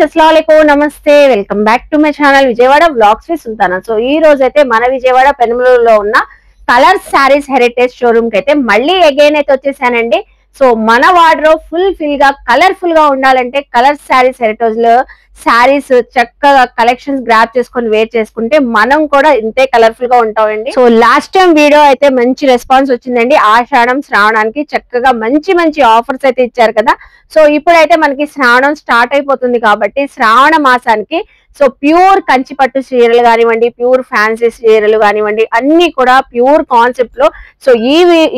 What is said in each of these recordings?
Friends, అస్సలాముఅలైకుం, నమస్తే. Welcome back to my channel Vijayawada vlogs with Sultana. So ఈ రోజు అయితే మన విజయవాడ పెనుమలూరులో ఉన్న కలర్ శారీస్ హెరిటేజ్ షోరూమ్ కి అయితే మళ్ళీ అగైన్ అయితే వచ్చేసానండి. సో మన వార్డ్రోబ్ ఫుల్ గా కలర్ఫుల్ గా ఉండాలంటే కలర్ శారీస్ హెరిటేజ్ లో శారీస్ చక్కగా కలెక్షన్స్ గ్రాప్ చేసుకొని వేర్ చేసుకుంటే మనం కూడా ఇంతే కలర్ఫుల్ గా ఉంటామండి. సో లాస్ట్ టైం వీడియో అయితే మంచి రెస్పాన్స్ వచ్చిందండి. ఆషాఢం శ్రావణానికి చక్కగా మంచి ఆఫర్స్ అయితే ఇచ్చారు కదా. సో ఇప్పుడైతే మనకి శ్రావణం స్టార్ట్ అయిపోతుంది కాబట్టి శ్రావణ మాసానికి సో ప్యూర్ కంచిపట్టు చీరలు కానివ్వండి, ప్యూర్ ఫ్యాన్సీ చీరలు కానివ్వండి, అన్ని కూడా ప్యూర్ కాన్సెప్ట్ లో సో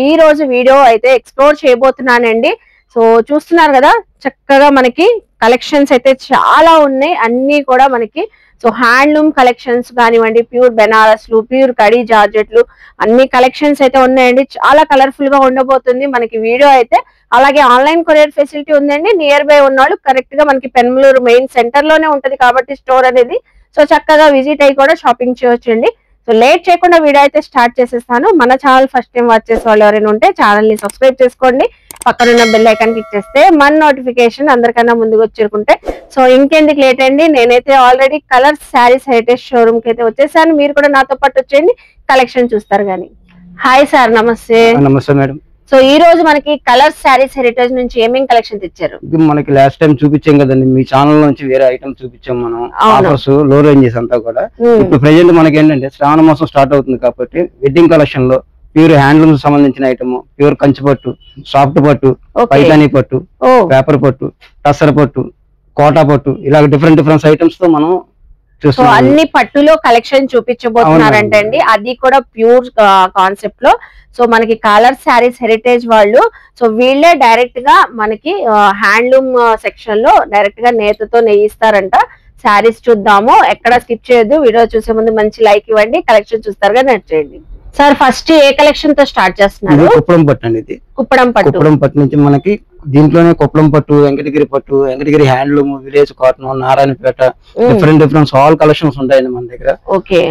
ఈ రోజు వీడియో అయితే ఎక్స్ప్లోర్ చేయబోతున్నానండి. సో చూస్తున్నారు కదా, చక్కగా మనకి కలెక్షన్స్ అయితే చాలా ఉన్నాయి. అన్ని కూడా మనకి సో హ్యాండ్లూమ్ కలెక్షన్స్ కానివ్వండి, ప్యూర్ బెనారస్లు, ప్యూర్ కడీ జార్జెట్లు, అన్ని కలెక్షన్స్ అయితే ఉన్నాయండి. చాలా కలర్ఫుల్ గా ఉండబోతుంది మనకి వీడియో అయితే. అలాగే ఆన్లైన్ కొరియర్ ఫెసిలిటీ ఉందండి. నియర్ బై ఉన్నవాళ్ళు కరెక్ట్ గా మనకి పెనుమలూరు మెయిన్ సెంటర్ లోనే ఉంటది కాబట్టి స్టోర్ అనేది. సో చక్కగా విజిట్ అయ్యి కూడా షాపింగ్ చేయొచ్చండి. సో లేట్ చేయకుండా వీడియో అయితే స్టార్ట్ చేసేస్తాను. మన ఛానల్ ఫస్ట్ టైం వాచ్ చేసే వాళ్ళు ఎవరైనా ఉంటే ఛానల్ ని సబ్స్క్రైబ్ చేసుకోండి. పక్కనున్న బెల్ ఐకాన్ క్లిక్ చేస్తే మన నోటిఫికేషన్ అందరికన్నా ముందుకు వచ్చేరుకుంటే. సో ఇంకెందుకు లేట్ అండి, నేనైతే already colour saris heritage showroom కి అయితే వచ్చేసాను. మీరు కూడా నాతో పాటు వచ్చేయండి, కలెక్షన్ చూస్తారు గానీ. హాయ్ సార్, నమస్తే. నమస్తే మేడం. సో ఈ రోజు మనకి కలర్ శారీస్ హెరిటేజ్ నుంచి ఏమేం కలెక్షన్ తెచ్చారు? మనకి లాస్ట్ టైం చూపించాం కదండి, మీ ఛానల్ నుంచి వేరే ఐటమ్ చూపించాం మనం. ఆఫర్స్ లో రేంజెస్ అంతా కూడా. ఇప్పుడు ప్రెజెంట్ మనకి ఏంటంటే శ్రావణ మాసం స్టార్ట్ అవుతుంది కాబట్టి వెడ్డింగ్ కలెక్షన్ లో ప్యూర్ హ్యాండ్లూమ్ సంబంధించిన ఐటమ్, ప్యూర్ కంచి పట్టు, సాఫ్ట్ పట్టు, పైతానీ పట్టు, పేపర్ పట్టు, టసర పట్టు, కోటా పట్టు, ఇలా డిఫరెంట్ ఐటమ్స్ తో మనం సో అన్ని పట్టులో కలెక్షన్ చూపించబోతున్నారంటే అండి. అది కూడా ప్యూర్ కాన్సెప్ట్ లో. సో మనకి కలర్ శారీస్ హెరిటేజ్ వాళ్ళు సో వీళ్ళే డైరెక్ట్ గా మనకి హ్యాండ్లూమ్ సెక్షన్ లో డైరెక్ట్ గా నేతతో నేయిస్తారంట. శారీస్ చూద్దాము, ఎక్కడ స్కిప్ చేయొద్దు. వీడియో చూసే ముందు మంచి లైక్ ఇవ్వండి, కలెక్షన్ చూస్తారు కదా నచ్చేయండి. సార్ ఫస్ట్ ఏ కలెక్షన్ తో స్టార్ట్ చేస్తున్నారు? కుప్పడం పట్టు అండి. ఇది కుప్పడం పట్టు నుంచి మనకి దీంట్లోనే కుప్పడం పట్టు, వెంకటగిరి పట్టు, Venkatagiri handloom, village cotton, Narayanpet, different all collections ఉంటాయండి మన దగ్గర. ఓకే,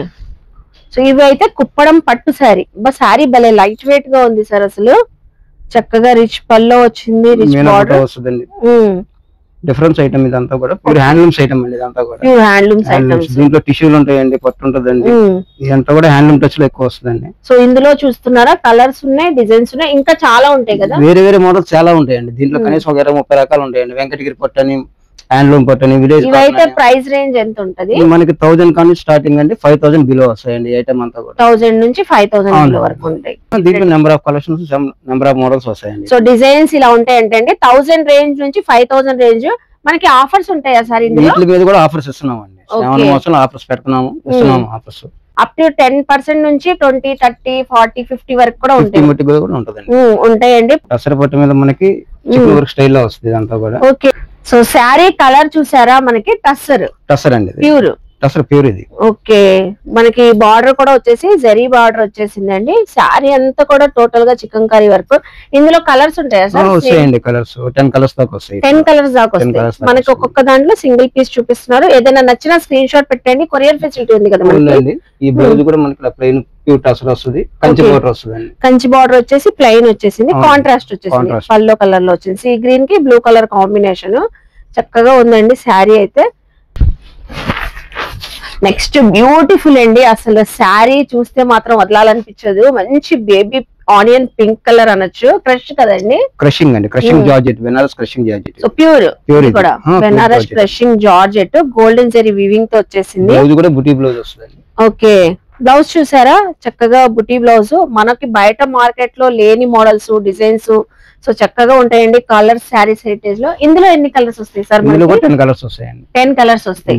సో ఇవి అయితే కుప్పడం పట్టు శారీ. శారీ భలే లైట్ వెయిట్ గా ఉంది సార్. అసలు చక్కగా రిచ్ పల్లో వచ్చింది, రిచ్ బార్డర్ వస్తుందండి. డిఫరెన్స్ ఐటమ్ ఇదంతా కూడా ప్యూర్ హ్యాండ్లూమ్స్ ఐటమ్ అండి. ఇదంతా కూడా ప్యూర్ హ్యాండ్లూమ్స్ ఐటమ్స్. దీంట్లో టిష్యూలు ఉంటాయండి, పట్టు ఉంటదండి. ఇదంతా కూడా హ్యాండ్లూమ్ టచ్ లో ఎక్కువ వస్తుందండి. సో ఇందులో చూస్తున్నారా కలర్స్ ఉన్నాయి, డిజైన్స్ ఉన్నాయి, ఇంకా చాలా ఉంటాయి కదా. వేరే మోడల్స్ చాలా ఉంటాయండి దీంట్లో. కనీసం ఒక 20-30 రకాలు ఉంటాయండి. వెంకటగిరి పట్టు అని, హ్యాండ్లూమ్ పట్టు అని, విలేజ్. ఇవైతే ప్రైస్ రేంజ్ ఎంత ఉంటది? మనకి 1000 కానీ స్టార్టింగ్ అండి, 5000 బిలో వస్తాయండి ఐటమ్ అంతా కూడా. 1000 నుంచి 5000 బిలో వరకు ఉంటాయి. దీంట్లో number of collections, number of models వస్తాయండి. సో డిజైన్స్ ఇలా ఉంటాయి అంటే 1000 రేంజ్ నుంచి 5000 రేంజ్. మనకి ఆఫర్స్ ఉంటాయా సార్? వీటి మీద కూడా ఆఫర్స్ ఇస్తున్నామండి. శ్రావణ మాసంలో ఆఫర్స్ పెడుతున్నాము, ఇస్తున్నాము ఆఫర్స్. అప్ టు 10% నుంచి 20, 30, 40, 50 వరకు కూడా ఉంటాయి. ఉంటాయండి. టసర పట్టు మీద మనకి చిక్కుడు వర్క్ స్టైల్ లో వస్తుంది ఇదంతా కూడా. ఓకే, సో శారీ కలర్ చూసారా, మనకి టసర్ అండి, ప్యూర్ టసర్ ప్యూర్ ఇది. ఓకే, మనకి బార్డర్ కూడా వచ్చేసి జరీ బార్డర్ వచ్చేసిందండి. శారీ అంతా కూడా టోటల్ గా చికెన్ కర్రీ వర్క్. ఇందులో కలర్స్ ఉంటాయా సార్? వస్తాయండి కలర్స్. 10 కలర్స్ దాకా వస్తాయి. 10 కలర్స్ దాకా వస్తాయి. మనకి ఒక్కొక్క దాంట్లో సింగిల్ పీస్ చూపిస్తున్నారు. ఏదైనా నచ్చిన స్క్రీన్ షాట్ పెట్టండి. కొరియర్ ఫెసిలిటీ ఉంది కదా మనకి. ఈ బ్లౌజ్ కూడా మనకి ప్లెయిన్ ప్యూర్ టసర్ వస్తుంది, కంచి బార్డర్ వస్తుంది. కంచి బార్డర్ వచ్చేసి ప్లెయిన్ వచ్చేసింది, కాంట్రాస్ట్ వచ్చేసింది. పల్లో కలర్ లో వచ్చింది, సీ గ్రీన్ కి బ్లూ కలర్ కాంబినేషన్. చక్కగా ఉందండి శారీ అయితే. నెక్స్ట్ బ్యూటిఫుల్ అండి. అసలు శారీ చూస్తే మాత్రం వదలాలనిపించదు. మంచి బేబీ ఆనియన్ పింక్ కలర్ అనొచ్చు. క్రష్ కదండి, క్రషింగ్ అండి, crushing georgette, Banaras crushing georgette. So pure కూడా Banaras crushing georgette, golden zari weaving తో వచ్చేసింది. బ్లౌజ్ కూడా బుటీ బ్లౌజ్ వస్తుంది. ఓకే, బ్లౌజ్ చూసారా, చక్కగా బుటీ బ్లౌజ్. మనకి బయట మార్కెట్ లో లేని మోడల్స్, డిజైన్స్ సో చక్కగా ఉంటాయండి కలర్ శారీస్ హెరిటేజ్ లో. ఇందులో ఎన్ని కలర్స్ వస్తాయి సార్? 10 కలర్స్ వస్తాయండి. 10 కలర్స్ వస్తాయి.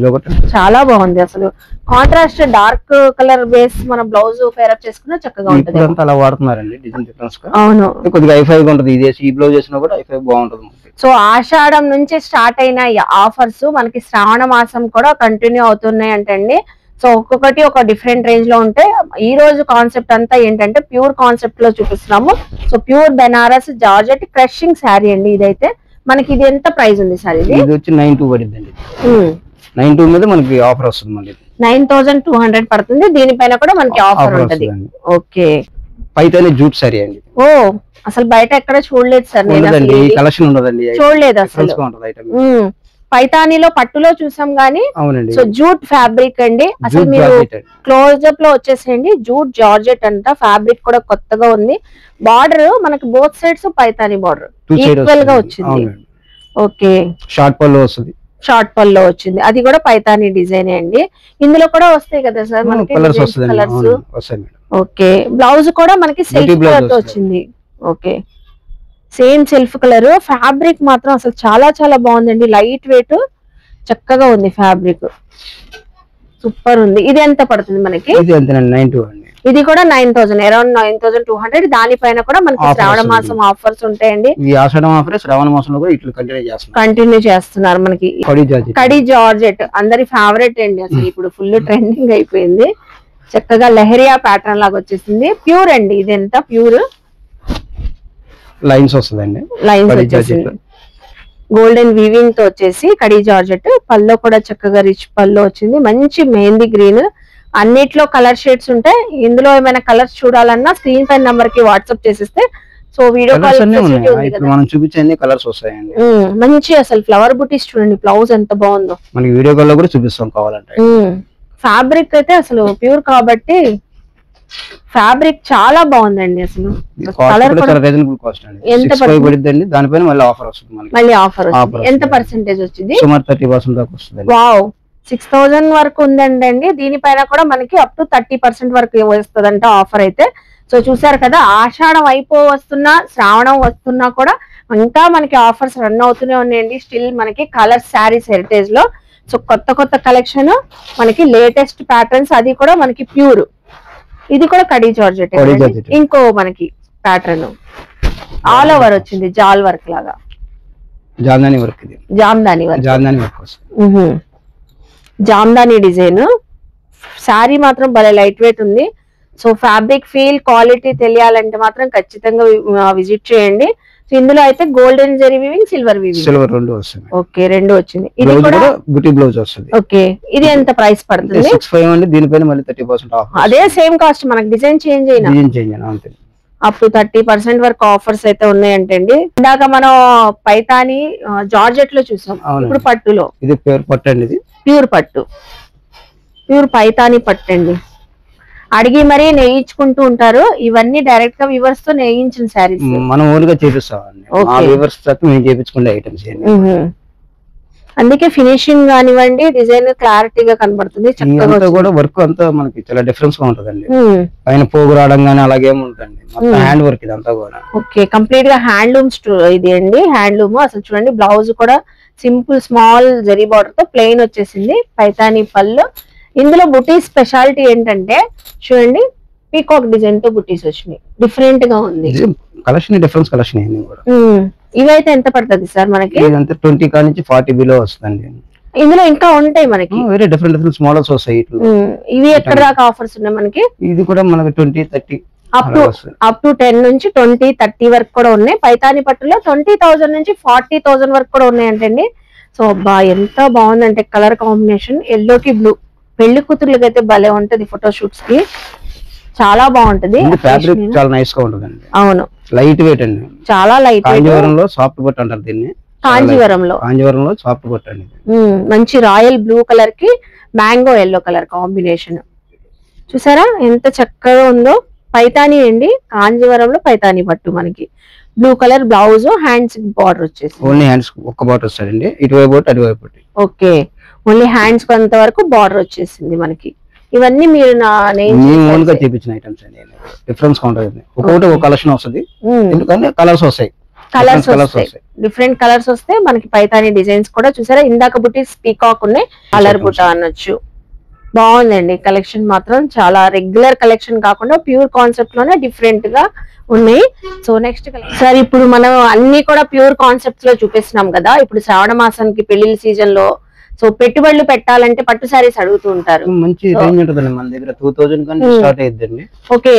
చాలా బాగుంది అసలు. కాంట్రాస్ట్ డార్క్ కలర్ బేస్ మన బ్లౌజ్ పేరప్ చేసుకున్నా చక్కగా ఉంటుంది. అలా వాడుతున్నారండి డిజైన్ డిఫరెన్స్ గా. అవును, కొద్దిగా i5 ఉంటుంది. ఇది ఈ బ్లౌజ్ చేసినా కూడా i5 బాగుంటుంది. సో ఆషాఢం నుంచి స్టార్ట్ అయిన ఆఫర్స్ మనకి శ్రావణ మాసం కూడా కంటిన్యూ అవుతున్నాయి అంటండి. సో ఒక్కొక్కటి ఒక డిఫరెంట్ రేంజ్ లో ఉంటాయి. ఈ రోజు కాన్సెప్ట్ అంతా ఏంటంటే ప్యూర్ కాన్సెప్ట్ లో చూపిస్తున్నాము. So pure Banaras georgette crushing sari అండి ఇదైతే. మనకి ఇది ఎంత ప్రైస్ ఉంది సార్? ఇది వచ్చి 92 పడిందండి. 92 మీద మనకి ఆఫర్ వస్తుంది. మళ్ళీ 9200 పడుతుంది. దీనిపైన కూడా మనకి ఆఫర్ ఉంటది. ఓకే, పైతాని జూట్ సారీ అండి. ఓ, అసలు బయట ఎక్కడ చూడలేదు సార్ నేను. కలెక్షన్ ఉండదండి, చూడలేదు అసలు. పైతానీలో పట్టులో చూసాం గానీ, అవునండి. సో జూట్ ఫ్యాబ్రిక్ అండి. అసలు మీరు క్లోజ్అప్ లో వచ్చేసేయండి. జూట్ జార్జెట్ అంట. ఫ్యాబ్రిక్ కూడా కొత్తగా ఉంది. బార్డర్ మనకి both sides Paithani border equal గా వచ్చింది. ఓకే, షార్ట్ పళ్ళు వస్తుంది. షార్ట్ పల్లో వచ్చింది. అది కూడా పైతానీ డిజైన్ అండి. ఇందులో కూడా వస్తాయి కదా సార్ మనకి కలర్స్. ఓకే, బ్లౌజ్ కూడా మనకి సెల్ఫ్ కలర్ తో వచ్చింది. Okay, same self colour. Fabric మాత్రం అసలు చాలా చాలా బాగుందండి. లైట్ వెయిట్ చక్కగా ఉంది. ఫ్యాబ్రిక్ సూపర్ ఉంది. ఇది ఎంత పడుతుంది మనకి? ఇది కూడా 9,000, అరౌండ్ 9,200. దానిపైన కూడా మనకి శ్రావణ మాసం ఆఫర్స్ ఉంటాయండి. కంటిన్యూ చేస్తున్నారు. మనకి కడి జార్జెట్ అందరి ఫేవరెట్ అండి. అసలు ఇప్పుడు ఫుల్ ట్రెండింగ్ అయిపోయింది. చక్కగా లెహరియా ప్యాటర్న్ లాగా వచ్చేసింది. ప్యూర్ అండి. ఇది ఎంత ప్యూర్ లైన్స్ వస్తుందండి. లైన్స్ వచ్చేసింది. గోల్డెన్ వీవింగ్ తో వచ్చేసి కడి జార్జెట్. పల్లో కూడా చక్కగా రిచ్ పల్లో వచ్చింది. మంచి మెహందీ గ్రీన్. అన్నిట్లో కలర్ షేడ్స్ ఉంటాయి. ఇందులో ఏమైనా కలర్స్ చూడాలన్నా స్క్రీన్ పైన నంబర్ కి వాట్సాప్ చేసేస్తే సో వీడియో కాల్ మనం చూపించే కలర్స్ వస్తాయండి. మంచి అసలు ఫ్లవర్ బుటీస్ చూడండి. బ్లౌజ్ ఎంత బాగుందో. మనకి వీడియో కాల్ లో కూడా చూపిస్తాం కావాలంటే. ఫ్యాబ్రిక్ అయితే అసలు ప్యూర్ కాబట్టి ఫ్యాబ్రిక్ చాలా బాగుందండి. అసలు కలర్ ఎంత పడుతుంది? దానిపైన మళ్ళీ ఆఫర్ వస్తుంది. మళ్ళీ ఆఫర్ ఎంత పర్సెంటేజ్ వచ్చింది? 30% దాకా వస్తుంది. వావ్, 6,000 వరకు ఉందండి. దీనిపైన కూడా మనకి అప్ టు 30% వరకు వస్తుందంట ఆఫర్ అయితే. సో చూసారు కదా, ఆషాఢం వస్తున్నా శ్రావణం వస్తున్నా కూడా ఇంకా మనకి ఆఫర్స్ రన్ అవుతూనే ఉన్నాయండి. స్టిల్ మనకి కలర్ శారీస్ హెరిటేజ్ లో సో కొత్త కొత్త కలెక్షన్ మనకి లేటెస్ట్ ప్యాటర్న్స్. అది కూడా మనకి ప్యూర్. ఇది కూడా కడి జార్జెట్. ఇంకో మనకి ప్యాటర్న్ ఆల్ ఓవర్ వచ్చింది. జాల్ వర్క్ లాగా జామ్దాని వర్క్. జామ్దాని డిజైన్. శారీ మాత్రం భలే లైట్ వెయిట్ ఉంది. సో ఫ్యాబ్రిక్ ఫీల్ క్వాలిటీ తెలియాలంటే మాత్రం ఖచ్చితంగా విజిట్ చేయండి. ఇందులో అయితే గోల్డెన్ జరీ వీవింగ్, సిల్వర్ రెండు వస్తుంది. ఓకే, రెండు వచ్చింది. ఇది కూడా బుటీ బ్లౌజ్ వస్తుంది. ఓకే, ఇది ఎంత ప్రైస్ పడుతుంది? 65 అండి. దీనిపైన మళ్ళీ 30% ఆఫర్. అదే సేమ్ కాస్ట్ మనకి డిజైన్ చేంజ్ అయినా అప్ టు 30% వరకు ఆఫర్స్ అయితే ఉన్నాయంటే అండి. ఇందాక మనం పైతాని జార్జెట్ లో చూసాం. ఇప్పుడు పట్టులో ఇది ప్యూర్ పట్టు అండి. ఇది ప్యూర్ పట్టు, ప్యూర్ పైతాని పట్టు అండి. అడిగి మరీ నేయించుకుంటూ ఉంటారు. ఇవన్నీ డైరెక్ట్ గా వ్యూవర్స్ తో నేయించిన శారీస్ మనం ఓన్ గా చేపిస్తామండి. ఐటమ్స్ అందుకే ఫినిషింగ్ కానివ్వండి, డిజైన్ క్లారిటీగా కనబడుతుంది. చక్కగా కూడా వర్క్ అంతా మనకి చాలా డిఫరెన్స్ గా ఉంటదండి. పైన పోగు రావడం గానీ అలాగే ఉంటండి. మొత్తం హ్యాండ్ వర్క్ ఇదంతా కూడా. ఓకే, కంప్లీట్ గా హ్యాండ్లూమ్ ఇది అండి. హ్యాండ్లూమ్. అసలు చూడండి, బ్లౌజ్ కూడా సింపుల్ స్మాల్ జరీ బార్డర్ తో ప్లెయిన్ వచ్చేసింది. పైతాని పళ్ళు. ఇందులో బుటీస్ స్పెషాలిటీ ఏంటంటే చూడండి, పీకాక్ డిజైన్ తో బుటీస్ వచ్చినాయి. డిఫరెంట్ గా ఉంది కలెక్షన్. Difference collection. ఇవైతే ఎంత పడుతుంది సార్ మనకి? 20 కా నుంచి 40 బిలో వస్తుంది. ఇందులో ఇంకా ఉంటాయి మనకి వేరే డిఫరెంట్ మోడల్స్ వస్తాయి. ఇవి ఎక్కడ దాకా ఆఫర్స్ ఉన్నాయి మనకి? ఇది కూడా మనకి 20-30 అప్ టు 10 నుంచి 20-30 వరకు కూడా ఉన్నాయి. పైతాని పట్టులో 20,000 నుంచి 40,000 వరకు కూడా ఉన్నాయంటండి. సో అబ్బా, ఎంత బాగుందంటే కలర్ కాంబినేషన్. ఎల్లో కి బ్లూ. పెళ్లి కూతుర్లకి అయితే భలే ఉంటది. ఫోటో షూట్స్ కి చాలా బాగుంటది. ఫ్యాబ్రిక్ చాలా నైస్ గా ఉంటదండి. అవును, లైట్ వెయిట్ అండి. చాలా లైట్. కాంజీవరంలో సాఫ్ట్ పట్టు అంటారు దీన్ని. కాంజీవరంలో సాఫ్ట్ పట్టు అండి. మంచి రాయల్ బ్లూ కలర్ కి మ్యాంగో ఎల్లో కలర్ కాంబినేషన్. చూసారా ఎంత చక్కగా ఉందో. పైతాని అండి. కాంజీవరంలో పైతాని పట్టు. మనకి blue colour blouse, hands border వచ్చేసి ఓన్లీ హ్యాండ్స్ ఒక్క బార్డర్ వస్తాడండి. ఇటువైపు అటువైపు. ఓకే, ఓన్లీ హ్యాండ్స్ కొంత వరకు బార్డర్ వచ్చేసింది మనకి. ఇవన్నీ మీరు చేపించిన ఐటమ్స్ అండి. డిఫరెన్స్ ఉంటుంది. ఒక్కొక్కటి ఒక కలెక్షన్ వస్తుంది. ఎందుకంటే కలర్స్ వస్తాయి. డిఫరెంట్ కలర్స్ వస్తాయి మనకి. పైతాని డిజైన్స్ కూడా చూసారా. ఇందాక బుటీస్ పీకాక్ ఉన్నాయి. కలర్ బుటా అనొచ్చు. బాగుందండి కలెక్షన్ మాత్రం. చాలా రెగ్యులర్ కలెక్షన్ కాకుండా ప్యూర్ కాన్సెప్ట్ లోనే డిఫరెంట్ గా ఉన్నాయి. సో నెక్స్ట్ సార్, ఇప్పుడు మనం అన్ని కూడా ప్యూర్ కాన్సెప్ట్స్ లో చూపిస్తున్నాం కదా. ఇప్పుడు శ్రావణ మాసానికి పెళ్లిళ్ళ సీజన్ లో సో పెట్టుబడులు పెట్టాలంటే పట్టు సారీస్ అడుగుతూ ఉంటారు. మంచి రేంజ్ ఉంటదండి మన దగ్గర. 2000 నుంచి స్టార్ట్ అయ్యిద్దండి. ఓకే,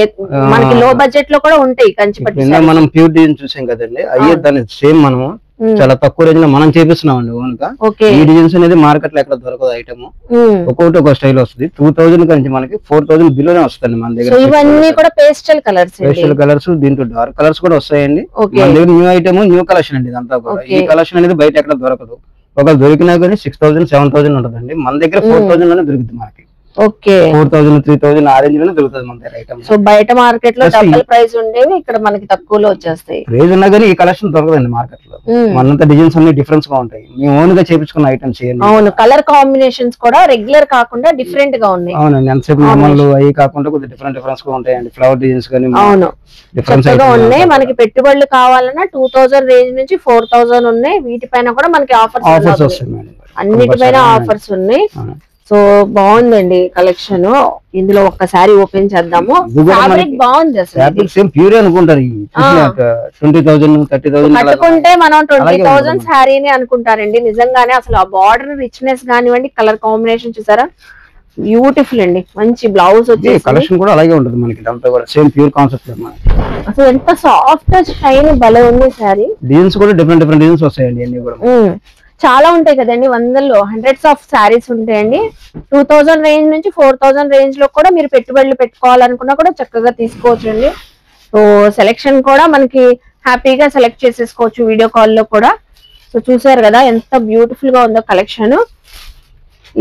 మనకి లో బడ్జెట్ లో కూడా ఉంటాయి కంచి పట్టు. మనం ప్యూర్ డిజైన్ చూసాం కదండి. అయ్యే దాని సేమ్ మనం చాలా తక్కువ రేంజ్ లో మనం చేపిస్తున్నాం అండి ఓన్ గా. ఈ డిజైన్స్ అనేది మార్కెట్ లో ఎక్కడ దొరకదు ఐటమ్. ఒక్కొక్కటి ఒక స్టైల్ వస్తుంది. 2000 నుంచి మనకి 4000 బిలోనే వస్తుంది మన దగ్గర. ఇవన్నీ కూడా పేస్టల్ కలర్స్. దీంట్లో డార్క్ కలర్స్ కూడా వస్తాయండి. మన దగ్గర న్యూ ఐటమ్, న్యూ కలెక్షన్ అండి ఇదంతా కూడా. ఈ కలెక్షన్ అనేది బయట ఎక్కడ దొరకదు. ఒకవేళ దొరికినా కానీ 6000 7000 ఉంటదండి. మన దగ్గర 4000 లోనే దొరుకుతుంది మనకి. ఓకే 4000 3000 ఆ రేంజ్ లోనే దొరుకుతుంది మన దగ్గర ఐటమ్. సో బయట మార్కెట్ లో డబుల్ ప్రైస్ ఉండేవి ఇక్కడ మనకి తక్కువలో వచ్చేస్తాయి. ప్రైస్ ఉన్నా కానీ ఈ కలెక్షన్ దొరకదండి మార్కెట్ లో. మనంతా డిజైన్స్ అన్ని డిఫరెన్స్ గా ఉంటాయి. మేము ఓన్ గా చేపించుకున్న ఐటమ్స్. అవును, కలర్ కాంబినేషన్స్ కూడా రెగ్యులర్ కాకుండా డిఫరెంట్ గా ఉన్నాయి. అవునండి, ఎంతసేపు నార్మల్ అవి కాకుండా కొద్దిగా డిఫరెన్స్ గా ఉంటాయండి. ఫ్లవర్ డిజైన్స్ కానీ అవును చక్కగా ఉన్నాయి. మనకి పెట్టుబడులు కావాలన్నా 2000 రేంజ్ నుంచి 4000 ఉన్నాయి. వీటిపైన కూడా మనకి ఆఫర్స్ వస్తాయి. అన్నిటిపైన ఆఫర్స్ ఉన్నాయి. సో బాగుందండి కలెక్షన్. ఇందులో ఒక్కసారి ఓపెన్ చేద్దాము. ఫ్యాబ్రిక్ బాగుంది అసలు. సేమ్ ప్యూర్ అనుకుంటారు. 20,000 30,000 కట్టుకుంటే మనం 20,000 శారీని అనుకుంటారండి. నిజంగానే అసలు ఆ బార్డర్ రిచ్నెస్ కానివ్వండి, కలర్ కాంబినేషన్ చూసారా బ్యూటిఫుల్ అండి. మంచి బ్లౌజ్ వచ్చి కలెక్షన్ కూడా అలాగే ఉంటుంది మనకి. అంతా కూడా సేమ్ ప్యూర్ కాన్సెప్ట్. అసలు ఎంత సాఫ్ట్ షైన్ భలే ఉంది శారీ. డిజైన్స్ కూడా డిఫరెంట్ డిజైన్స్ వస్తాయండి. అన్ని కూడా చాలా ఉంటాయి కదండి. వందల్లో హండ్రెడ్స్ ఆఫ్ శారీస్ ఉంటాయండి. 2000 రేంజ్ నుంచి 4000 రేంజ్ లో కూడా మీరు పెట్టుబడులు పెట్టుకోవాలనుకున్నా కూడా చక్కగా తీసుకోవచ్చు అండి. సో సెలెక్షన్ కూడా మనకి హ్యాపీగా సెలెక్ట్ చేసేసుకోవచ్చు వీడియో కాల్ లో కూడా. సో చూసారు కదా ఎంత బ్యూటిఫుల్ గా ఉందో కలెక్షన్.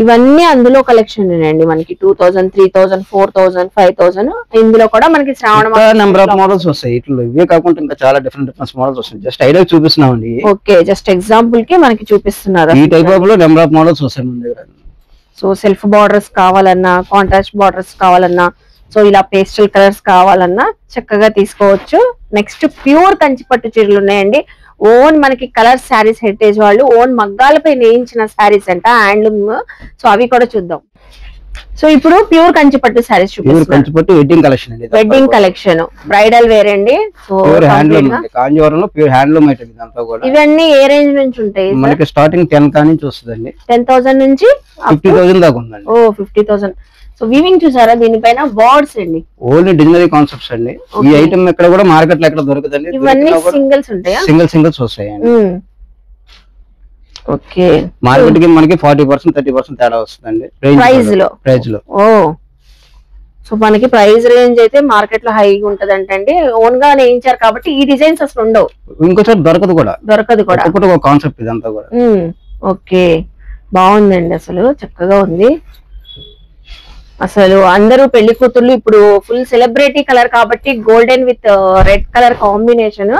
ఇవన్నీ అందులో కలెక్షన్ అండి. మనకి 2000 3000 4000 5000 ఇందులో కూడా మనకి శ్రావణ నెంబర్ ఆఫ్ మోడల్స్ వస్తాయి. ఇట్లా ఇవే కాకుండా ఇంకా చాలా డిఫరెంట్ మోడల్స్ వస్తాయి. జస్ట్ ఐడియా చూపిస్తున్నామండి. ఓకే జస్ట్ ఎగ్జాంపుల్ కి మనకి చూపిస్తున్నారు. ఈ టైప్ ఆఫ్ లో నెంబర్ ఆఫ్ మోడల్స్ వస్తాయి మన దగ్గర. సో సెల్ఫ్ బార్డర్స్ కావాలన్నా, కాంట్రాస్ట్ బార్డర్స్ కావాలన్నా, సో ఇలా పేస్టల్ కలర్స్ కావాలన్నా చక్కగా తీసుకోవచ్చు. నెక్స్ట్ ప్యూర్ కంచిపట్టు చీరలు ఉన్నాయండి. ఓన్ మనకి కలర్ శారీస్ హెరిటేజ్ వాళ్ళు ఓన్ మగ్గాలపై నేయించిన శారీస్ అంట, హ్యాండ్లూమ్. సో అవి కూడా చూద్దాం. సో ఇప్పుడు ప్యూర్ కంచిపట్టు శారీస్ చూపిస్తున్నారు. వెడ్డింగ్ కలెక్షన్ బ్రైడల్ వేర్ అండి. సో కాంజీవరంలో ప్యూర్ హ్యాండ్లూమ్ ఐటమ్ ఇదంతా కూడా. ఇవన్నీ ఏ రేంజ్ నుంచి ఉంటాయి? మనకి స్టార్టింగ్ 10,000 నుంచి వస్తుందండి. 10,000 నుంచి 50,000 దాకా ఉందండి. ఓ 50,000. సో వీవింగ్ చూసారా దీనిపైన బార్డ్స్ అండి. ఓన్లీ డిజైనరీ కాన్సెప్ట్స్ అండి. ఈ ఐటమ్ ఎక్కడ కూడా మార్కెట్ లో ఎక్కడ దొరకదండి. ఇవన్నీ సింగిల్స్ ఉంటాయా? సింగిల్స్ వస్తాయండి. ఓకే మార్కెట్ కి మనకి 40% 30% తేడా వస్తుందండి ప్రైస్ లో. ఓ సో మనకి ప్రైస్ రేంజ్ అయితే మార్కెట్ లో హైగా ఉంటదంటండి. ఓన్ గా నేయించారు కాబట్టి ఈ డిజైన్స్ అసలు ఉండవు. ఇంకోసారి దొరకదు కూడా. ఒక కాన్సెప్ట్ ఇదంతా కూడా. ఓకే బాగుందండి. అసలు చక్కగా ఉంది. అసలు అందరూ పెళ్లి కూతుర్లు ఇప్పుడు ఫుల్ సెలబ్రిటీ కలర్ కాబట్టి golden with red colour combination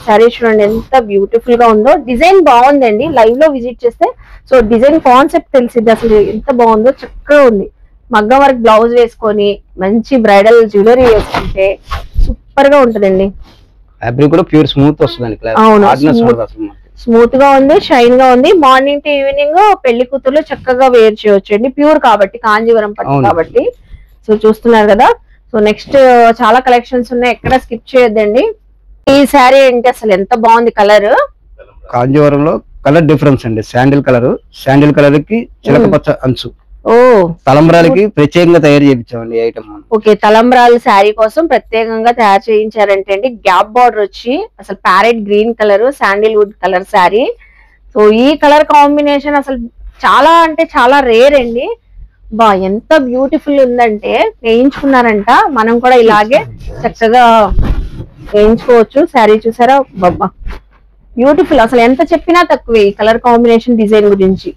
sorry చూడండి ఎంత బ్యూటిఫుల్ గా ఉందో. డిజైన్ బాగుందండి. లైవ్ లో విజిట్ చేస్తే సో డిజైన్ కాన్సెప్ట్ తెలిసింది అసలు ఎంత బాగుందో. చక్కగా ఉంది. మగ్గ వర్క్ బ్లౌజ్ వేసుకొని మంచి బ్రైడల్ జ్యువెలరీ వేసుకుంటే సూపర్ గా ఉంటదండి. ఫ్యాబ్రిక్ కూడా ప్యూర్ స్మూత్ వస్తుందండి. అవును స్మూత్ గా ఉంది, షైన్ గా ఉంది. మార్నింగ్ టు ఈవినింగ్ పెళ్లి కూతుర్లు చక్కగా వేర్ చేయొచ్చు అండి. ప్యూర్ కాబట్టి కాంజీవరం పట్టు కాబట్టి. సో చూస్తున్నారు కదా. సో నెక్స్ట్ చాలా కలెక్షన్స్ ఉన్నాయి, ఎక్కడ స్కిప్ చేయొద్దండి. ఈ శారీ ఏంటి అసలు ఎంత బాగుంది కలర్. కాంజీవరంలో కలర్ డిఫరెన్స్ అండి. శాండిల్ కలర్ కి చిలక పచ్చ అంచు. ఓ తలంబ్రాలకి ప్రత్యేకంగా తయారు చేయించామండి ఐటమ్. ఓకే తలంబ్రాల శారీ కోసం ప్రత్యేకంగా తయారు చేయించారంటే అండి. గ్యాప్ బార్డర్ వచ్చి అసలు parrot green colour, Sandalwood colour sari. So ఈ కలర్ కాంబినేషన్ అసలు చాలా అంటే చాలా రేర్ అండి. బా ఎంత బ్యూటిఫుల్ ఉందంటే వేయించుకున్నారంట. మనం కూడా ఇలాగే చక్కగా వేయించుకోవచ్చు. శారీ చూసారా బాబా బ్యూటిఫుల్. అసలు ఎంత చెప్పినా తక్కువే ఈ కలర్ కాంబినేషన్ డిజైన్ గురించి.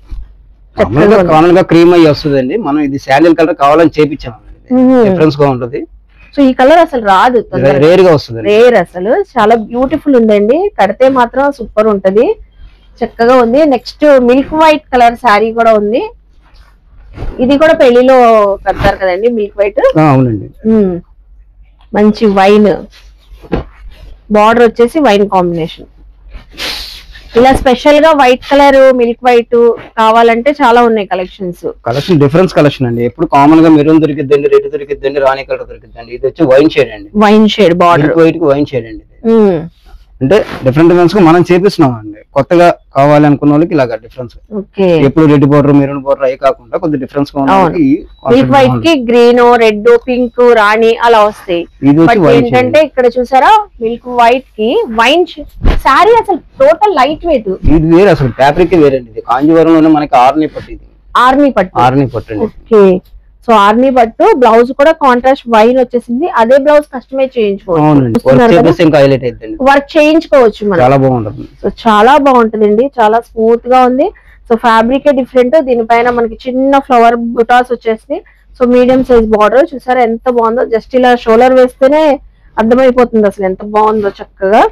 కామన్ గా క్రీమ్ అయ్యి వస్తుందండి. మనం ఇది శాండిల్ కలర్ కావాలని చేపించాము. డిఫరెన్స్ గా ఉంటుంది. సో ఈ కలర్ అసలు రాదు, రేర్ గా వస్తుంది. రేర్ అసలు చాలా బ్యూటిఫుల్ ఉందండి. కడితే మాత్రం సూపర్ ఉంటది. చక్కగా ఉంది. Next milk white colour sari కూడా ఉంది. ఇది కూడా పెళ్లిలో కడతారు కదండి మిల్క్ వైట్. అవునండి. మంచి వైన్ బార్డర్ వచ్చేసి వైన్ కాంబినేషన్. ఇలా స్పెషల్ గా వైట్ కలర్ మిల్క్ వైట్ కావాలంటే చాలా ఉన్నాయి కలెక్షన్ డిఫరెన్స్ కలెక్షన్ అండి. ఎప్పుడు కామన్ గా మెరూన్ దొరికిద్దండి, రెడ్ దొరికిద్దండి, రాణి కలర్ దొరికిద్దండి. ఇది వచ్చి వైన్ షేడ్ అండి. వైన్ షేడ్ బార్డర్ వైట్ కి వైన్ షేడ్ అండి. అంటే డిఫరెంట్ డిఫరెన్స్ గా మనం చేపిస్తున్నాం అండి. కొత్తగా కావాలి అనుకున్న వాళ్ళకి ఇలాగా డిఫరెన్స్. ఎప్పుడు రెడ్ బోర్డర్ మెరూన్ బోర్డర్ అవి కాకుండా కొద్ది డిఫరెన్స్ గా మిల్క్ వైట్ కి గ్రీన్, రెడ్, పింక్, రాణి అలా వస్తాయి. ఏంటంటే ఇక్కడ చూసారా మిల్క్ వైట్ కి వైన్ శారీ అసలు టోటల్ లైట్ వెయిట్. ఇది వేరే అసలు ఫ్యాబ్రిక్ వేరండి. ఇది కాంజీవరంలోనే మనకి ఆర్నీ పట్టు. ఇది ఆర్నీ పట్టు. ఓకే సో ఆర్నీ పట్టు. బ్లౌజ్ కూడా కాంట్రాస్ట్ వైన్ వచ్చేసింది. అదే బ్లౌజ్ కస్టమైజ్ చేయించుకోవచ్చు, వర్క్ చేయించుకోవచ్చు మనం. చాలా బాగుంటుంది. సో చాలా బాగుంటుందండి. చాలా స్మూత్ గా ఉంది. సో ఫ్యాబ్రిక్ డిఫరెంట్, దీనిపైన మనకి చిన్న ఫ్లవర్ బుటాస్ వచ్చేసి, సో మీడియం సైజ్ బార్డర్ చూసారా ఎంత బాగుందో. జస్ట్ ఇలా షోల్డర్ వేస్తేనే అర్థమైపోతుంది అసలు ఎంత బాగుందో చక్కగా.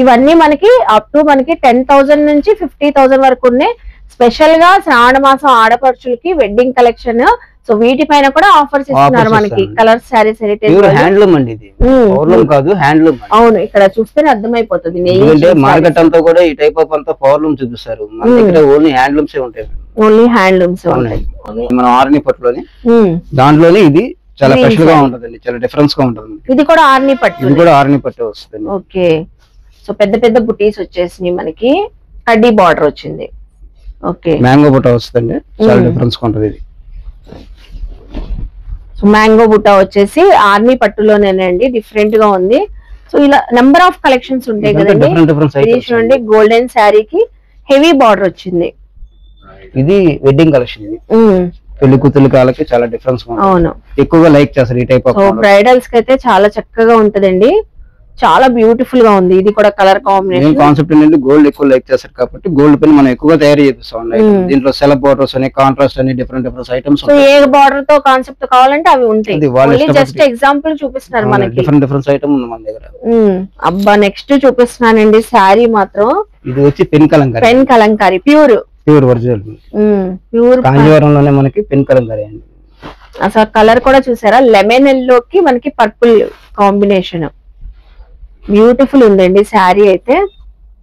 ఇవన్నీ మనకి అప్ టు మనకి 10,000 నుంచి 50,000 వరకు ఉన్నాయి. స్పెషల్ గా శ్రావణ మాసం ఆడపడుచులకి వెడ్డింగ్ కలెక్షన్. సో వీటిపైన కూడా ఆఫర్స్ ఇస్తున్నారు మనకి కలర్ శారీస్ హెరిటేజ్. హ్యాండ్లూమ్ అండి ఇది, పవర్లూమ్ కాదు హ్యాండ్లూమ్. అవును, ఇక్కడ చూస్తేనే అర్థమైపోతుంది. మార్కెట్ అంతా కూడా ఈ టైప్ ఆఫ్ అంతా పవర్లూమ్ చూపిస్తారు, మన దగ్గర ఓన్లీ హ్యాండ్లూమ్స్ ఉంటాయి. ఓన్లీ హ్యాండ్లూమ్స్ ఉంటాయి. మన ఆర్ని పట్టులోని దాంట్లోనే ఇది చాలా స్పెషల్ గా ఉంటదండి, చాలా డిఫరెన్స్ గా ఉంటుంది. ఇది కూడా ఆర్ని పట్టు, ఇది కూడా ఆర్ని పట్టు వస్తుంది. ఓకే. సో పెద్ద పెద్ద బుటీస్ వచ్చేసినాయి మనకి, కడ్డీ బార్డర్ వచ్చింది. ఓకే, మ్యాంగో బుట్ట వస్తుంది, చాలా డిఫరెన్స్ గా ఉంటది ఇది. సో మ్యాంగో బుట్ట వచ్చేసి ఆర్మీ పట్టులోనేనండి, డిఫరెంట్ గా ఉంది. సో ఇలా నెంబర్ ఆఫ్ కలెక్షన్స్ ఉంటాయి కదండి. చూడండి గోల్డెన్ శారీకి హెవీ బార్డర్ వచ్చింది. ఇది వెడ్డింగ్ కలెక్షన్, ఇది పెళ్లి కూతురు కాలకి చాలా డిఫరెన్స్. అవును, ఎక్కువగా లైక్ చేస్తారు ఈ టైప్ ఆఫ్. సో బ్రైడల్స్ కి అయితే చాలా చక్కగా ఉంటదండి, చాలా బ్యూటిఫుల్ గా ఉంది. ఇది కూడా కలర్ కాంబినేషన్ కాన్సెప్ట్ ఏంటంటే గోల్డ్ ఎక్కువ లైక్ చేస్తారు కాబట్టి గోల్డ్ పైన మనం ఎక్కువగా తయారు చేపిస్తాం. దీంట్లో సెలబ్ బార్డర్స్ అని, కాంట్రాస్ట్ అని, డిఫరెంట్ ఐటమ్స్. సో ఏ బార్డర్ తో కాన్సెప్ట్ కావాలంటే అవి ఉంటాయి. జస్ట్ ఎగ్జాంపుల్ చూపిస్తున్నారు మనకి, డిఫరెంట్ ఐటమ్ ఉంది మన దగ్గర. అబ్బా, నెక్స్ట్ చూపిస్తున్నానండి శారీ మాత్రం. ఇది వచ్చి pen Kalamkari. Pen Kalamkari pure original pure కాంజీవరంలోనే మనకి పెన్ కలంకారీ అండి. అసలు కలర్ కూడా చూసారా, లెమన్ ఎల్లోకి మనకి పర్పుల్ కాంబినేషన్ బ్యూటిఫుల్ ఉందండి శారీ అయితే.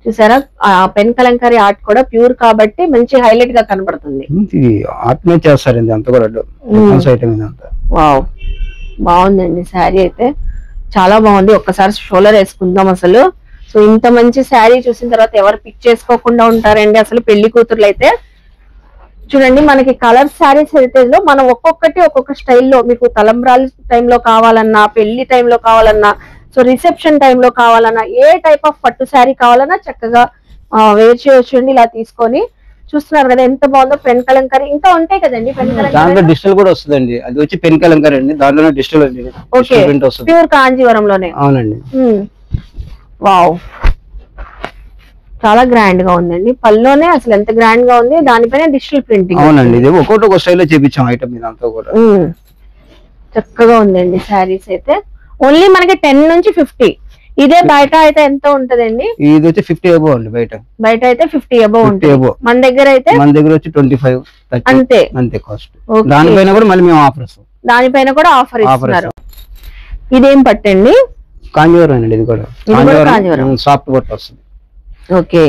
చూసారా ఆ పెన్ కలంకారీ ఆర్ట్ కూడా ప్యూర్ కాబట్టి మంచి హైలైట్ గా కనబడుతుంది. ఆర్ట్ మే చేస్తారండి అంత కూడా ఐటమ్ ఇదంతా. వావ్, బాగుందండి శారీ అయితే, చాలా బాగుంది. ఒక్కసారి షోల్డర్ వేసుకుందాం అసలు. సో ఇంత మంచి శారీ చూసిన తర్వాత ఎవరు పిక్ చేసుకోకుండా ఉంటారండి అసలు పెళ్లి కూతుర్లు అయితే. చూడండి మనకి కలర్ శారీస్ హెరిటేజ్ లో మనం ఒక్కొక్కటి ఒక్కొక్క స్టైల్లో, మీకు తలంబ్రాల టైంలో కావాలన్నా, పెళ్లి టైంలో కావాలన్నా, సో రిసెప్షన్ టైంలో కావాలన్నా, ఏ టైప్ ఆఫ్ పట్టు శారీ కావాలన్నా చక్కగా వేర్ చేయొచ్చు అండి. ఇలా తీసుకొని చూస్తున్నారు కదా ఎంత బాగుందో. పెన్ కలంకారీ ఇంకా ఉంటాయి కదండి, పెన్ కలంకారీ డిజిటల్ కూడా వస్తుందండి. అది వచ్చి పెన్ కలంకారీ అండి, దాంట్లోనే డిజిటల్ అండి. ఓకే, ప్యూర్ కాంజీవరంలోనే. అవునండి. వావ్, చాలా గ్రాండ్ గా ఉందండి. పల్లోనే అసలు ఎంత గ్రాండ్ గా ఉంది, దానిపైన డిజిటల్ ప్రింటింగ్. అవునండి, ఇది ఒక్కొక్కటి ఒక స్టైల్లో చేపించాం ఐటమ్ ఇదంతా కూడా. చక్కగా ఉందండి శారీస్ అయితే. ఓన్లీ మనకి 10 నుంచి 50. ఇదే బయట అయితే ఎంత ఉంటదండి? ఇది వచ్చి 50 అబోవ్ అండి. బయట అయితే 50 అబోవ్ ఉంటుంది. మన దగ్గర వచ్చి 25, 30 అంతే కాస్ట్. దానిపైన కూడా మళ్ళీ మేము ఆఫర్ ఇస్తాం. దానిపైన కూడా ఆఫర్ ఇస్తున్నారు. ఇదేం పట్టండి? కాంజీవరం అండి. ఇది కూడా కాంజీవరం సాఫ్ట్ పట్టు వస్తుంది. Okay,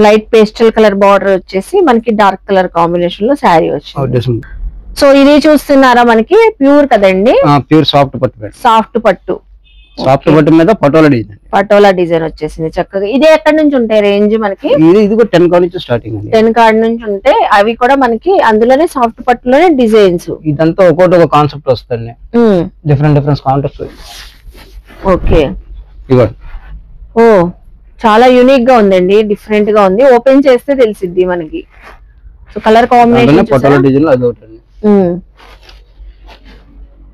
light pastel colour border వచ్చేసి మనకి డార్క్ కలర్ కాంబినేషన్ లో శారీ వచ్చింది. సో ఇది చూస్తున్నారా మనకి ప్యూర్ కదండి, ప్యూర్ సాఫ్ట్ పట్టు. సాఫ్ట్ పట్టు మీద పటోలా డిజైన్ వచ్చేసింది చక్కగా. ఇది ఎక్కడి నుంచి ఉంటాయి రేంజ్ మనకి? ఇది కూడా 10 కాడ నుంచి స్టార్టింగ్ అండి. 10 కాడ నుంచి ఉంటాయి. అవి కూడా మనకి అందులోనే సాఫ్ట్ పట్టులోనే డిజైన్స్. ఇదంతా ఒక్కొక్కటి ఒక కాన్సెప్ట్ వస్తుంది, డిఫరెంట్ కాన్సెప్ట్స్. ఓకే, ఓ చాలా యూనిక్ గా ఉందండి, డిఫరెంట్ గా ఉంది. ఓపెన్ చేస్తే తెలిసిద్ది మనకి. So colour combination patola design అది ఒకటి.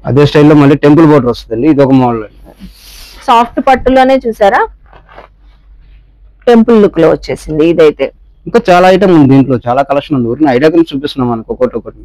అదే స్టైల్లో మళ్ళీ టెంపుల్ బోర్డర్ వస్తుంది. ఇది ఒక మోడల్ సాఫ్ట్ పట్టులోనే చూసారా, టెంపుల్ లుక్ లో వచ్చేసింది. ఇదైతే ఇంకా చాలా ఐటమ్ ఉంది దీంట్లో, చాలా కలెక్షన్ ఉంది. ఊరిని ఐడియా కింద చూపిస్తున్నాం మనకు ఒక్కొక్కటి.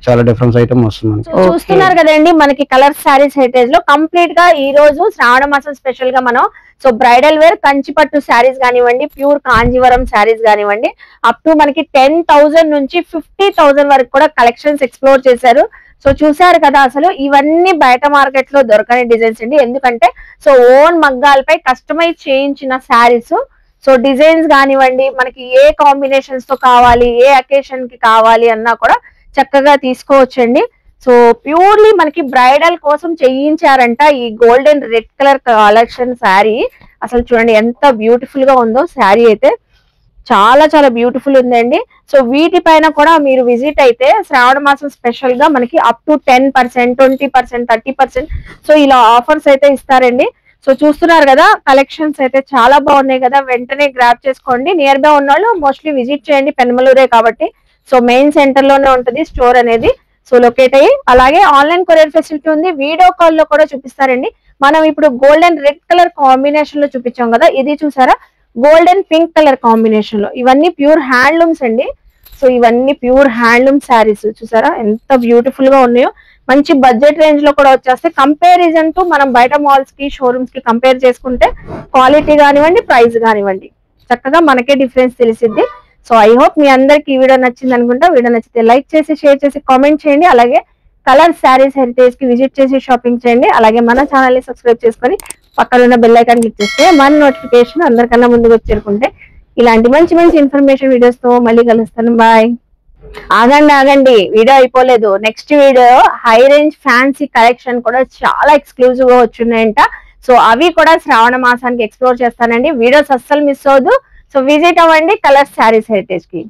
చాలా డిఫరెన్స్ ఐటమ్ వస్తుంది. చూస్తున్నారు కదండి మనకి కలర్ శారీస్ హెరిటేజ్ లో కంప్లీట్ గా ఈ రోజు శ్రావణ మాసం స్పెషల్ గా మనం సో బ్రైడల్ వేర్ కంచి పట్టు శారీస్ కానివ్వండి, ప్యూర్ కాంజీవరం శారీస్ కానివ్వండి, అప్ టు మనకి 10,000 నుంచి 50,000 వరకు కూడా కలెక్షన్స్ ఎక్స్ప్లోర్ చేశారు. సో చూసారు కదా, అసలు ఇవన్నీ బయట మార్కెట్ లో దొరకని డిజైన్స్ అండి. ఎందుకంటే సో ఓన్ మగ్గాలపై కస్టమైజ్ చేయించిన శారీస్. సో డిజైన్స్ కానివ్వండి, మనకి ఏ కాంబినేషన్స్ తో కావాలి, ఏ అకేషన్ కి కావాలి అన్నా కూడా చక్కగా తీసుకోవచ్చండి. సో ప్యూర్లీ మనకి బ్రైడల్ కోసం చేయించారంట ఈ golden red colour collection sari. అసలు చూడండి ఎంత బ్యూటిఫుల్ గా ఉందో శారీ అయితే, చాలా చాలా బ్యూటిఫుల్ ఉందండి. సో వీటిపైన కూడా మీరు విజిట్ అయితే శ్రావణ మాసం స్పెషల్ గా మనకి అప్ టు 10%, 20%, 30% సో ఇలా ఆఫర్స్ అయితే ఇస్తారండి. సో చూస్తున్నారు కదా, కలెక్షన్స్ అయితే చాలా బాగున్నాయి కదా, వెంటనే గ్రాప్ చేసుకోండి. నియర్ బై ఉన్న వాళ్ళు మోస్ట్లీ విజిట్ చేయండి, పెనమలూరే కాబట్టి. సో మెయిన్ సెంటర్ లోనే ఉంటుంది స్టోర్ అనేది. సో లొకేట్ అయ్యి, అలాగే ఆన్లైన్ కొరియర్ ఫెసిలిటీ ఉంది. వీడియో కాల్ లో కూడా చూపిస్తారండి. మనం ఇప్పుడు గోల్డెన్ రెడ్ కలర్ కాంబినేషన్ లో చూపించాం కదా, ఇది చూసారా గోల్డెన్ పింక్ కలర్ కాంబినేషన్ లో. ఇవన్నీ ప్యూర్ హ్యాండ్లూమ్స్ అండి. సో ఇవన్నీ ప్యూర్ హ్యాండ్లూమ్ శారీస్. చూసారా ఎంత బ్యూటిఫుల్ గా ఉన్నాయో. మంచి బడ్జెట్ రేంజ్ లో కూడా వచ్చేస్తే. కంపారిజన్ టు మనం బయట మాల్స్ కి షోరూమ్స్ కి కంపేర్ చేసుకుంటే క్వాలిటీ కానివ్వండి, ప్రైస్ కానివ్వండి, చక్కగా మనకే డిఫరెన్స్ తెలిసిద్ది. సో ఐ హోప్ మీ అందరికి ఈ వీడియో నచ్చింది అనుకుంటా. వీడియో నచ్చితే లైక్ చేసి, షేర్ చేసి, కామెంట్ చేయండి. అలాగే కలర్ శారీస్ హెరిటేజ్ కి విజిట్ చేసి షాపింగ్ చేయండి. అలాగే మన ఛానల్ ని సబ్స్క్రైబ్ చేసుకొని పక్కన ఉన్న బెల్ ఐకాన్ క్లిక్ చేస్తే మన నోటిఫికేషన్ అందరికన్నా ముందుకు వచ్చేరుకుంటే ఇలాంటి మంచి మంచి ఇన్ఫర్మేషన్ వీడియోస్ తో మళ్ళీ కలుస్తాను. బాయ్. ఆగండి, వీడియో అయిపోలేదు. Next video high range fancy collection కూడా చాలా ఎక్స్క్లూజివ్ గా వచ్చున్నాయంట. సో అవి కూడా శ్రావణ మాసానికి ఎక్స్ప్లోర్ చేస్తానండి. వీడియోస్ అస్సలు మిస్ అవ్వదు. సో విజిట్ అవ్వండి కలర్ శారీస్ హెరిటేజ్ కి.